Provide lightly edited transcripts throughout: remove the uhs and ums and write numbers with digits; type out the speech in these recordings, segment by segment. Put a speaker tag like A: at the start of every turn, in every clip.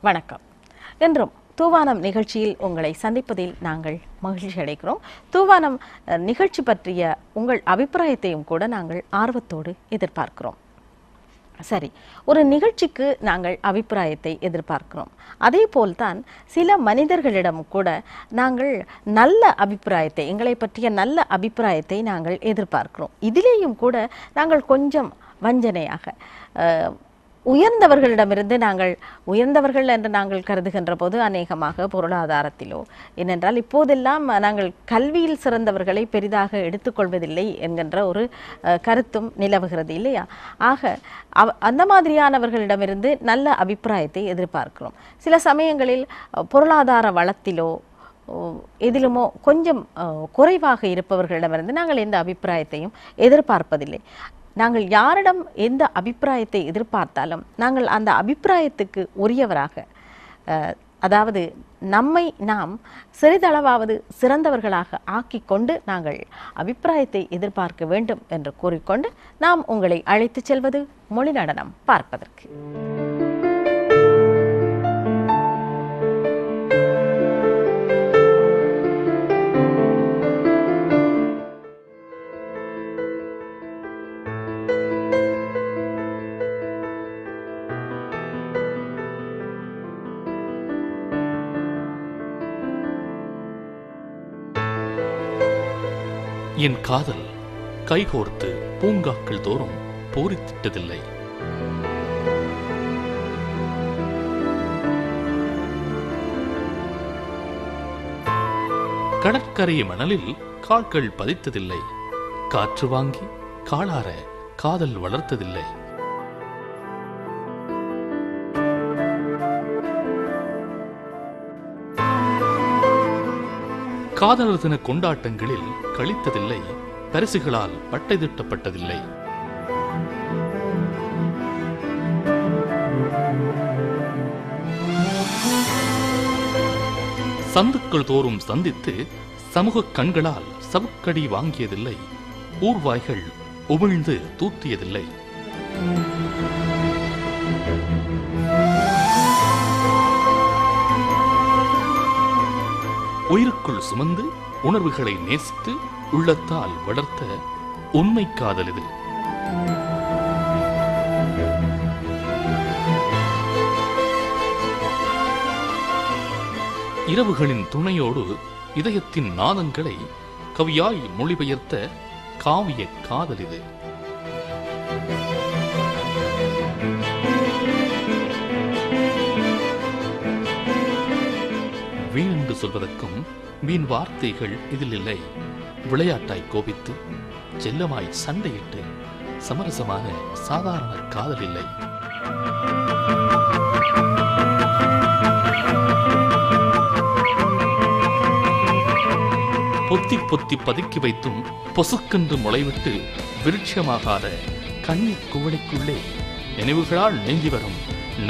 A: வணக்கம். என்றும் தூவானம் நிகழ்ச்சியில் உங்களை சந்திப்பதில் நாங்கள் மகிழ்ச்சி அடைகிறோம். தூவானம் நிகழ்ச்சி பற்றிய உங்கள் அபிப்பிராயத்தையும் கூட நாங்கள் ஆர்வத்தோடு எதிர்பார்க்கிறோம். சரி, ஒரு நிகழ்ச்சிக்கு நாங்கள் அபிப்பிராயத்தை எதிர்பார்க்கிறோம். அதே போல்தான் சில மனிதர்களிடம் கூட நாங்கள் நல்ல அபிப்பிராயத்தை, எங்களை பற்றிய நல்ல அபிப்பிராயத்தை நாங்கள் எதிர்பார்க்கிறோம். இதிலேயும் கூட நாங்கள் கொஞ்சம் வஞ்சனையாக உயர்ந்தவர்களிடமிருந்து நாங்கள் உயர்ந்தவர்கள் என்று நாங்கள் கருதுகின்ற போது அநேகமாக பொருளாதாரத்திலோ, ஏனென்றால் இப்போதெல்லாம் நாங்கள் கல்வியில் சிறந்தவர்களை பெரிதாக எடுத்துக்கொள்வதில்லை என்கின்ற ஒரு கருத்தும் நிலவுகிறது இல்லையா? ஆக அந்த மாதிரியானவர்களிடமிருந்து நல்ல அபிப்பிராயத்தை எதிர்பார்க்கிறோம். சில சமயங்களில் பொருளாதார வளத்திலோ எதிலுமோ கொஞ்சம் குறைவாக இருப்பவர்களிடமிருந்து நாங்கள் எந்த அபிப்பிராயத்தையும் எதிர்பார்ப்பதில்லை. நாங்கள் யாரிடம் எந்த அபிப்பிராயத்தை எதிர்பார்த்தாலும் நாங்கள் அந்த அபிப்பிராயத்துக்கு உரியவராக, அதாவது நம்மை நாம் சிறிதளவாவது சிறந்தவர்களாக ஆக்கி கொண்டு நாங்கள் அபிப்பிராயத்தை எதிர்பார்க்க வேண்டும் என்று கூறிக்கொண்டு நாம் உங்களை அழைத்து செல்வது மொழி நடனம் பார்ப்பதற்கு.
B: என் காதல் கைகோர்த்து பூங்காக்கள் தோறும் பூரித்திட்டதில்லை. கடற்கரை மணலில் கால்கள் பதித்ததில்லை. காற்று வாங்கி காளார காதல் வளர்த்ததில்லை. காதலர் தின கொண்டாட்டங்களில் கழித்ததில்லை. பரிசுகளால் பட்டை திட்டப்பட்டதில்லை. சந்துக்கள் தோறும் சந்தித்து சமூக கண்களால் சவுக்கடி வாங்கியதில்லை. ஊர்வாய்கள் உமிழ்ந்து தூற்றியதில்லை. உயிருக்குள் சுமந்து உணர்வுகளை நேசித்து உள்ளத்தால் வளர்த்த உண்மை காதல் இது. இரவுகளின் துணையோடு இதயத்தின் நாதங்களை கவியாய் மொழிபெயர்த்த காவிய காதல் இது. வீண் என்று சொல்வதற்கும் வீண் வார்த்தைகள் இதில் இல்லை. விளையாட்டாய் கோபித்து செல்லமாய் சண்டையிட்டு சமரசமான சாதாரண காதல் இல்லை. பொத்தி பொத்தி பதுக்கி வைத்தும் பொசுக்கென்று முளைவிட்டு விருட்சமாகாத கண்ணீர் குவளைக்குள்ளே நினைவுகளால் நீங்கி வரும்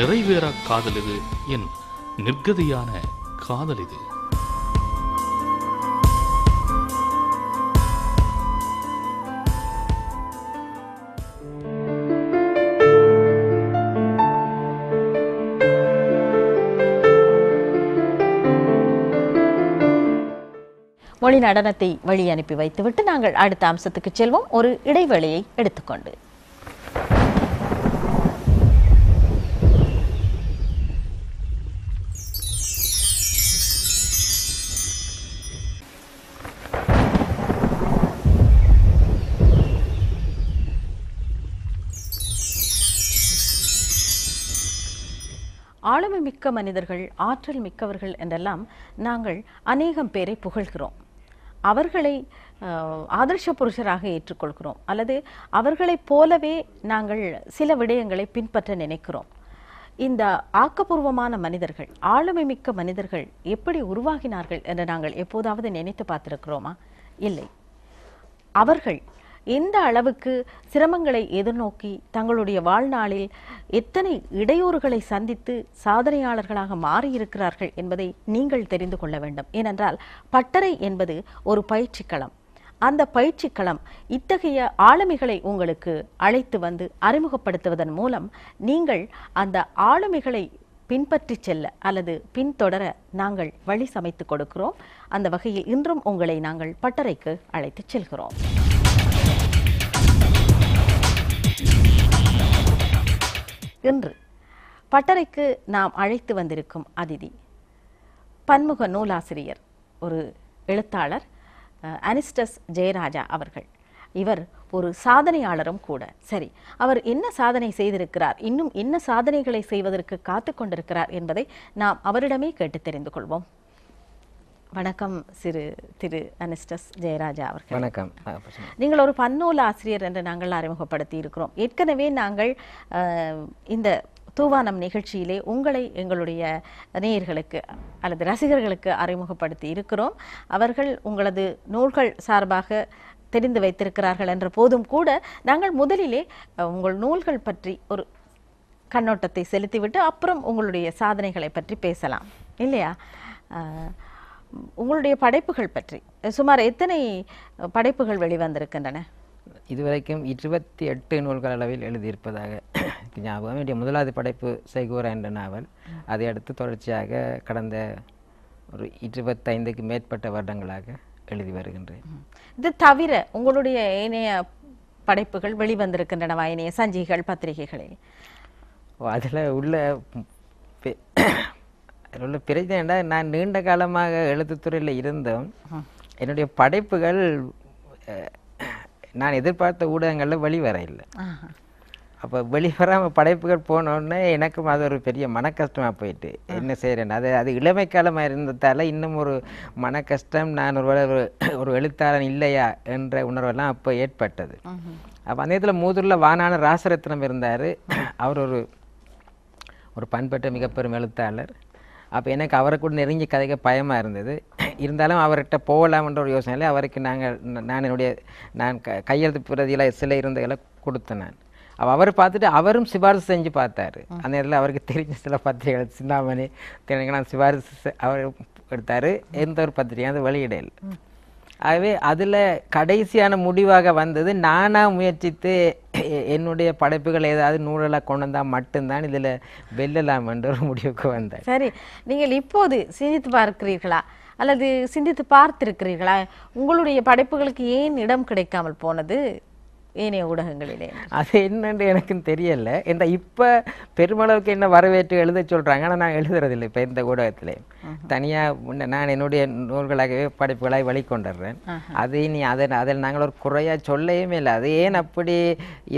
B: நிறைவேறா காதல் இது. என் நிர்கதியான காதல் இது.
A: மொழி நடனத்தை வழி அனுப்பி வைத்துவிட்டு நாங்கள் அடுத்த அம்சத்துக்கு செல்வோம், ஒரு இடைவேளையை எடுத்துக்கொண்டு. ஆளுமை மிக்க மனிதர்கள், ஆற்றல் மிக்கவர்கள் என்றெல்லாம் நாங்கள் அநேகம் பேரை புகழ்கிறோம். அவர்களை ஆதர்ஷ புருஷராக ஏற்றுக்கொள்கிறோம், அல்லது அவர்களைப் போலவே நாங்கள் சில விடயங்களை பின்பற்ற நினைக்கிறோம். இந்த ஆக்கப்பூர்வமான மனிதர்கள், ஆளுமை மிக்க மனிதர்கள் எப்படி உருவாகினார்கள் என்று நாங்கள் எப்போதாவது நினைத்து பார்த்திருக்கிறோமா? இல்லை. அவர்கள் எந்த அளவுக்கு சிரமங்களை எதிர்நோக்கி தங்களுடைய வாழ்நாளில் எத்தனை இடையூறுகளை சந்தித்து சாதனையாளர்களாக மாறியிருக்கிறார்கள் என்பதை நீங்கள் தெரிந்து கொள்ள வேண்டும். ஏனென்றால் பட்டறை என்பது ஒரு பயிற்சிக்களம். அந்த பயிற்சிக்களம் இத்தகைய ஆளுமைகளை உங்களுக்கு அழைத்து வந்து அறிமுகப்படுத்துவதன் மூலம் நீங்கள் அந்த ஆளுமைகளை பின்பற்றி செல்ல அல்லது பின்தொடர நாங்கள் வழி சமைத்து கொடுக்கிறோம். அந்த வகையில் இன்றும் உங்களை நாங்கள் பட்டறைக்கு அழைத்துச் செல்கிறோம். இன்று பட்டறைக்கு நாம் அழைத்து வந்திருக்கும் அதிதி பன்முக நூலாசிரியர், ஒரு எழுத்தாளர், அனிஸ்டஸ் ஜெயராஜா அவர்கள். இவர் ஒரு சாதனையாளரும் கூட. சரி, அவர் என்ன சாதனை செய்திருக்கிறார், இன்னும் என்ன சாதனைகளை செய்வதற்கு காத்து கொண்டிருக்கிறார் என்பதை நாம் அவரிடமே கேட்டு தெரிந்து கொள்வோம். வணக்கம் திரு அனிஸ்டஸ் ஜெயராஜா அவர்கள்.
C: வணக்கம்.
A: நீங்கள் ஒரு பன்னூல் ஆசிரியர் என்று நாங்கள் அறிமுகப்படுத்தி இருக்கிறோம். ஏற்கனவே நாங்கள் இந்த தூவானம் நிகழ்ச்சியிலே உங்களை எங்களுடைய நேயர்களுக்கு அல்லது ரசிகர்களுக்கு அறிமுகப்படுத்தி இருக்கிறோம். அவர்கள் உங்களது நூல்கள் சார்பாக தெரிந்து வைத்திருக்கிறார்கள் என்ற போதும் கூட நாங்கள் முதலிலே உங்கள் நூல்கள் பற்றி ஒரு கண்ணோட்டத்தை செலுத்திவிட்டு அப்புறம் உங்களுடைய சாதனைகளை பற்றி பேசலாம் இல்லையா? உங்களுடைய படைப்புகள் பற்றி சுமார் எத்தனை படைப்புகள் வெளிவந்திருக்கின்றன?
C: இதுவரைக்கும் 28 நூல்கள் அளவில் எழுதியிருப்பதாக ஞாபகம். என்னுடைய முதலாவது படைப்பு செய்கூரா என்ற நாவல். அதை அடுத்து தொடர்ச்சியாக கடந்த ஒரு 25க்கு மேற்பட்ட வருடங்களாக எழுதி வருகின்றேன்.
A: இது தவிர உங்களுடைய ஏனைய படைப்புகள் வெளிவந்திருக்கின்றனவா, ஏனைய சஞ்சிகைகள், பத்திரிகைகளில்?
C: அதில் உள்ள பிரச்சனை, நான் நீண்ட காலமாக எழுத்துத்துறையில் இருந்தோம். என்னுடைய படைப்புகள் நான் எதிர்பார்த்த ஊடகங்களில் வெளிவர இல்லை. அப்போ வெளிவராமல் படைப்புகள் போனோடனே எனக்கும் அது ஒரு பெரிய மன கஷ்டமாக போயிட்டு என்ன செய்கிறேன். அது இளமை காலமாக இருந்ததால் இன்னும் ஒரு மன கஷ்டம், நான் ஒரு எழுத்தாளன் இல்லையா என்ற உணர்வெல்லாம் அப்போ ஏற்பட்டது. அப்போ அந்த நேரத்தில் மூதூரில் வானான ராசரத்னம் இருந்தார். அவர் ஒரு பண்பட்ட மிகப்பெரும் எழுத்தாளர். அப்போ எனக்கு அவரை கூட நெருங்கி கதைக்க பயமாக இருந்தது. இருந்தாலும் அவர்கிட்ட போகலாம்ன்ற ஒரு யோசனையில் அவருக்கு நான் கையெழுத்து பிரதியில் சில இருந்தகளை கொடுத்தேன். நான் அவர் பார்த்துட்டு அவரும் சிபாரிசு செஞ்சு பார்த்தாரு. அந்த நேரத்தில் அவருக்கு தெரிஞ்ச சில பத்திரிகைகள் சிந்தாமணி நான் சிபாரிசு அவர் எடுத்தார். எந்த ஒரு பத்திரிகை அது வெளியிடல். ஆகவே அதில் கடைசியான முடிவாக வந்தது, நானாக முயற்சித்து என்னுடைய படைப்புகள் ஏதாவது நூலெல்லாம் கொண்டு வந்தால் மட்டும்தான் இதில் வெல்லலாம் என்ற ஒரு முடிவுக்கு வந்தேன்.
A: சரி, நீங்கள் இப்போது சிந்தித்து பார்க்கிறீர்களா அல்லது சிந்தித்து பார்த்திருக்கிறீர்களா உங்களுடைய படைப்புகளுக்கு ஏன் இடம் கிடைக்காமல் போனது ஏனைய ஊடகங்களிலே?
C: அது என்னன்னு எனக்கும் தெரியல. இந்த இப்போ பெருமளவுக்கு என்ன வரவேற்று எழுத சொல்கிறாங்க, ஆனால் நான் எழுதுறதில்லை. இப்போ இந்த ஊடகத்திலே தனியாக நான் என்னுடைய நூல்களாகவே படைப்புகளாக வெளிக்கொண்டுடுறேன். அது அதில் நாங்கள் ஒரு குறையாக சொல்லவே இல்லை. அது ஏன் அப்படி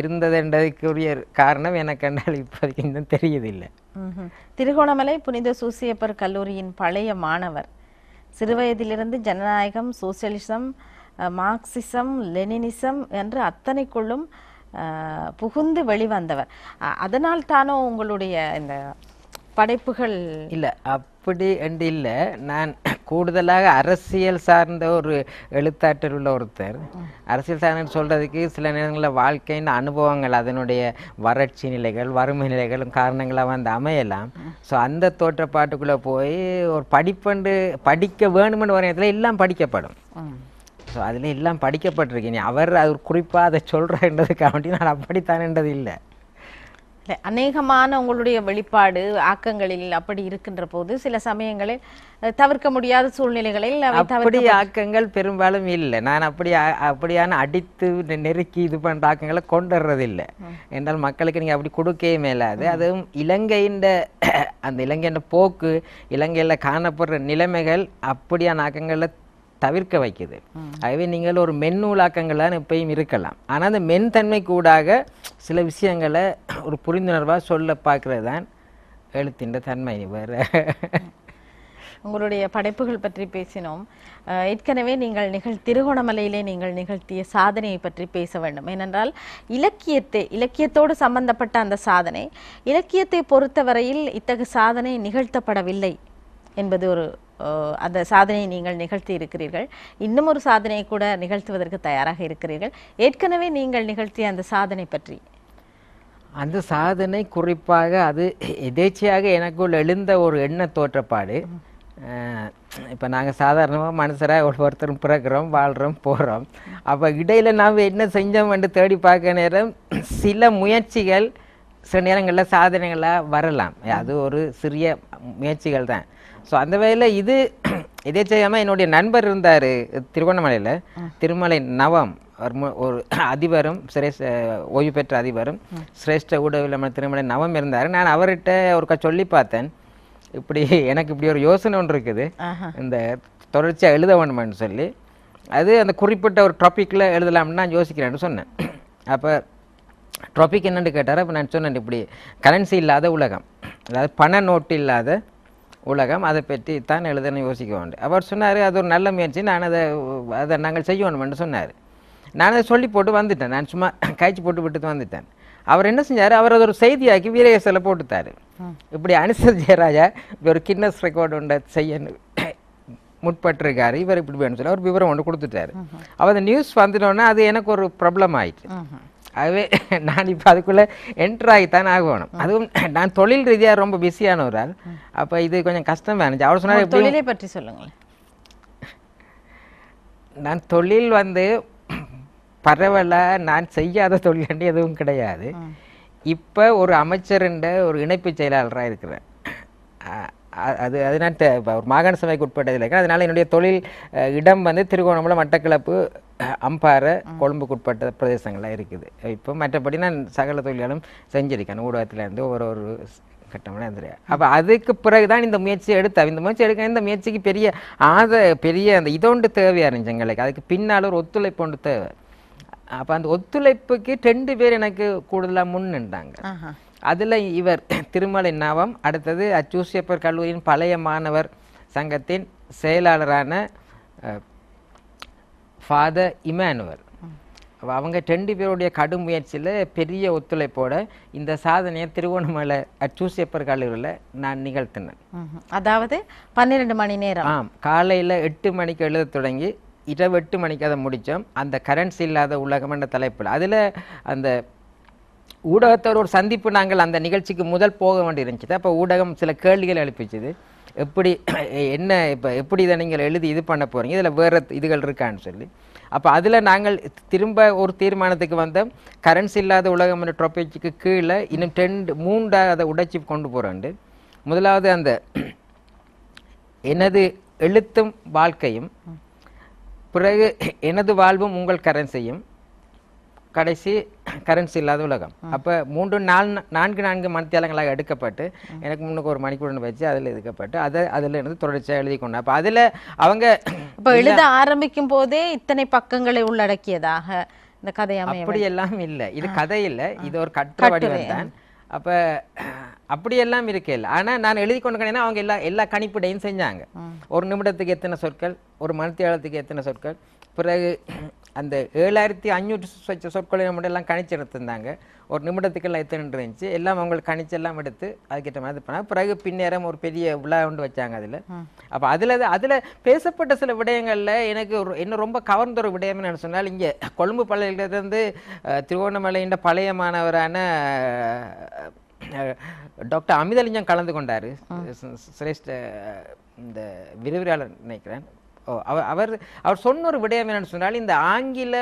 C: இருந்ததுன்றதுக்குரிய காரணம் எனக்கு என்னால் இப்போதைக்கு இன்னும் தெரியுதில்லை.
A: திருகோணமலை புனித சூசியப்பர் கல்லூரியின் பழைய மாணவர், சிறுவயதிலிருந்து ஜனநாயகம், சோசியலிசம், மார்க்சிசம், லெனினிசம் என்று அத்தனைக்குள்ளும் புகுந்து வெளிவந்தவர். அதனால் தானோ உங்களுடைய இந்த படைப்புகள்?
C: இல்லை, அப்படி என்று இல்லை. நான் கூடுதலாக அரசியல் சார்ந்த ஒரு எழுத்தாற்றல் உள்ள ஒருத்தர். அரசியல் சார்ந்து சொல்கிறதுக்கு சில நேரங்களில் வாழ்க்கையின் அனுபவங்கள், அதனுடைய வறட்சி நிலைகள், வறுமை நிலைகளும் காரணங்களாக வந்து அமையலாம். ஸோ அந்த தோற்றப்பாட்டுக்குள்ளே போய் ஒரு படிக்க வேணுமென்று வர நேரத்தில் எல்லாம் படிக்கப்படும். ஸோ அதில் எல்லாம் படிக்கப்பட்டிருக்கேன். அவர் அது குறிப்பாக அதை சொல்கிறன்றதுக்காக நான் அப்படித்தானேன்றது இல்லை.
A: அநேகமான உங்களுடைய வெளிப்பாடு ஆக்கங்களில் அப்படி இருக்கின்ற போது சில சமயங்களில் தவிர்க்க முடியாத சூழ்நிலைகளில்
C: அப்படி ஆக்கங்கள் பெரும்பாலும் இல்லை. நான் அப்படியான அடித்து நெருக்கி இது பண்ணுற ஆக்கங்களை கொண்டு வர்றதில்லை. என்றால் மக்களுக்கு நீங்கள் அப்படி கொடுக்கவே மேலாது. அதுவும் அந்த இலங்கையின் போக்கு, இலங்கையில் காணப்படுற நிலைமைகள் அப்படியான ஆக்கங்களில் தவிர்க்க வைக்குது. ஆகவே நீங்கள் ஒரு மென்னூலாக்கங்களாக எப்பயும் இருக்கலாம். ஆனால் அந்த மென்தன்மை கூடாக சில விஷயங்களை ஒரு புரிந்துணர்வாக சொல்ல பார்க்கறது தான் எழுத்தின் தன்மை. வேறு
A: உங்களுடைய படைப்புகள் பற்றி பேசினோம். ஏற்கனவே நீங்கள் திருகோணமலையிலே நீங்கள் நிகழ்த்திய சாதனையை பற்றி பேச வேண்டும். ஏனென்றால் இலக்கியத்தோடு சம்பந்தப்பட்ட அந்த சாதனை, இலக்கியத்தை பொறுத்தவரையில் இத்தகைய சாதனை நிகழ்த்தப்படவில்லை என்பது அந்த சாதனையை நீங்கள் நிகழ்த்தி இருக்கிறீர்கள். இன்னும் ஒரு சாதனையை கூட நிகழ்த்துவதற்கு தயாராக இருக்கிறீர்கள். ஏற்கனவே நீங்கள் நிகழ்த்திய அந்த சாதனை பற்றி?
C: அந்த சாதனை குறிப்பாக அது எதேச்சையாக எனக்குள் எழுந்த ஒரு எண்ண தோற்றப்பாடு. இப்போ நாங்கள் சாதாரணமாக மனுஷராக ஒருத்தரும் பிறக்கிறோம், வாழ்கிறோம், போகிறோம். அப்போ இடையில் நாம் என்ன செஞ்சோம் என்று தேடி பார்க்க நேரம் சில முயற்சிகள் சில நேரங்களில் சாதனைகளாக வரலாம். அது ஒரு சிறிய முயற்சிகள் தான். ஸோ அந்த வகையில் இதே செய்யாமல் என்னுடைய நண்பர் இருந்தார் திருவண்ணாமலையில், திருமலை நவம், ஒரு அதிபரும் ஓய்வு பெற்ற அதிபரும் சிரேஷ்ட ஊடகவியலாளர் திருமலை நவம் இருந்தார். நான் அவர்கிட்ட ஒருக்கா சொல்லி பார்த்தேன், இப்படி எனக்கு இப்படி ஒரு யோசனை ஒன்று இருக்குது, இந்த தொடர்ச்சியாக எழுத வேண்டும்னு சொல்லி. அது அந்த குறிப்பிட்ட ஒரு டாப்பிக்கில் எழுதலாம்னு நான் யோசிக்கிறேன்னு சொன்னேன். அப்போ டாபிக் என்னென்னு கேட்டார். அப்போ நான் சொன்னேன், இப்படி கரன்சி இல்லாத உலகம், அதாவது பண நோட்டு இல்லாத உலகம், அதை பற்றி தான் எழுதணும் யோசிக்க வேண்டும். அவர் சொன்னார், அது ஒரு நல்ல முயற்சி, நான் அதை நாங்கள் செய்யணும்னு சொன்னார். நான் அதை சொல்லி போட்டு வந்துட்டேன். நான் சும்மா காய்ச்சி போட்டு விட்டு வந்துட்டேன். அவர் என்ன செஞ்சார், அவர் அதை ஒரு செய்தியாக்கி வீரேசலில் போட்டுத்தார். இப்படி அனுசர் ஜெயராஜா ஒரு கின்னஸ் ரெக்கார்டு ஒன்றை செய்ய முற்பட்டிருக்காரு, இவர் இப்படி வேணும்னு சொல்லி அவர் விவரம் ஒன்று கொடுத்துட்டாரு. அவர் அந்த நியூஸ் வந்துட்டோன்னா அது எனக்கு ஒரு ப்ராப்ளம் ஆயிடுச்சு. அதுவே நான் இப்போ அதுக்குள்ளே என்ட்ராகித்தான் ஆகணும். அதுவும் நான் தொழில் ரீதியாக ரொம்ப பிஸியான ஒரு ஆள். அப்போ இது கொஞ்சம் கஷ்டம் வேணுச்சு. அவர் சொன்னார்,
A: தொழிலை பற்றி சொல்லுங்களேன்.
C: நான் தொழில் பரவலாக நான் செய்யாத தொழில் எதுவும் கிடையாது. இப்போ ஒரு அமைச்சருண்ட ஒரு இணைப்பு செயலாளராக இருக்கிறேன். அது நான் ஒரு மாகாண சபைக்கு உட்பட்டதில் இருக்கேன். அதனால் என்னுடைய தொழில் இடம் திருகோணமலை, மட்டக்களப்பு, அம்பாறை, கொழும்புக்கு உட்பட்ட பிரதேசங்கள்லாம் இருக்குது. இப்போ மற்றபடி நான் சகல தொழிலாலும் செஞ்சிருக்கேன். ஊடகத்திலேருந்து ஒரு கட்டமாக இருந்துருக்கேன். அப்போ அதுக்கு பிறகு தான் இந்த முயற்சியை எடுத்தேன். இந்த முயற்சி எடுக்க இந்த முயற்சிக்கு பெரிய அந்த இதொண்டு தேவையாக இருந்துச்சு எங்களுக்கு. அதுக்கு பின்னால் ஒரு ஒத்துழைப்பு ஒன்று தேவை. அப்போ அந்த ஒத்துழைப்புக்கு 2 பேர் எனக்கு கூடுதலாக முன்னின்றாங்க. அதில் இவர் திருமலை நவம், அடுத்தது அச்சூசியப்பர் கல்லூரியின் பழைய மாணவர் சங்கத்தின் செயலாளரான ஃபாதர் இமானுவல். அவங்க 2 பேருடைய கடும் முயற்சியில் பெரிய ஒத்துழைப்போட இந்த சாதனையை திருவண்ணாமலை அச்சூசியப்பர் கல்லூரியில் நான் நிகழ்த்தினேன்.
A: அதாவது 12 மணி நேரம்.
C: காலையில் 8 மணிக்கு எழுத தொடங்கி இரவு 8 மணிக்கு அதை முடித்தோம். அந்த கரன்சி இல்லாத உலகம் என்ற தலைப்பில். அதில் அந்த ஊடகத்தோட ஒரு சந்திப்பு நாங்கள் அந்த நிகழ்ச்சிக்கு முதல் போக வேண்டி இருந்துச்சு. அப்போ ஊடகம் சில கேள்விகள் எழுப்பிச்சுது. எப்படி இதை நீங்கள் எழுதி இது பண்ண போகிறீங்க, இதில் வேறு இதுகள் இருக்கான்னு சொல்லி. அப்போ அதில் நாங்கள் திரும்ப ஒரு தீர்மானத்துக்கு வந்தோம், கரன்சி இல்லாத உலகம் என்ற டாபிக்கு கீழே இன்னும் 3 அதை உடைச்சி கொண்டு போகிறோண்டு. முதலாவது அந்த எனது எழுத்தும் வாழ்க்கையும், பிறகு எனது வாழ்வும் உங்கள் கரன்சியும், கடைசி கரன்சி இல்லாத உலகம். அப்போ 4 மணித்தியாலங்களாக எடுக்கப்பட்டு எனக்கு முன்னுக்கு ஒரு மணிக்கூட வச்சு அதில் எடுக்கப்பட்டு அதில் இருந்து தொடர்ச்சியாக எழுதி கொண்டேன். அப்போ அதில் அவங்க
A: இப்போ எழுத ஆரம்பிக்கும் போதே இத்தனை பக்கங்களை உள்ளடக்கியதாக இந்த கதை
C: அப்படி எல்லாம் இல்லை. இது கதை இல்லை, இது ஒரு கட்டுரை வடிவம் தான். அப்போ அப்படியெல்லாம் இருக்கே இல்லை. ஆனால் நான் எழுதி கொண்டு கணினா அவங்க எல்லா கணிப்பிடையும் செஞ்சாங்க. ஒரு நிமிடத்துக்கு எத்தனை சொற்கள், ஒரு மணித்தியாலத்துக்கு எத்தனை சொற்கள், பிறகு அந்த 7500 சொற்களை மட்டும் எல்லாம் கணிச்சு எடுத்திருந்தாங்க. ஒரு நிமிடத்துக்கெல்லாம் எத்தனை இருந்துச்சு எல்லாம் அவங்களுக்கு கணிச்செல்லாம் எடுத்து அதுக்கிட்ட மாதிரி பண்ணாங்க. பிறகு பின்னேரம் ஒரு பெரிய விழா ஒன்று வச்சாங்க அதில். அப்போ அதில் பேசப்பட்ட சில விடயங்களில் எனக்கு இன்னும் ரொம்ப கவர்ந்த ஒரு விடயம் என்னன்னு சொன்னால், இங்கே கொழும்பு பள்ளியிலிருந்து திருவண்ணாமலையின் பழைய மாணவரான டாக்டர் அமிதலிங்கம் கலந்து கொண்டார். சிரேஷ்ட இந்த விரிவுரையாளர் நினைக்கிறேன். அவர் சொன்ன ஒரு விடயம் என்னன்னு சொன்னால், இந்த ஆங்கில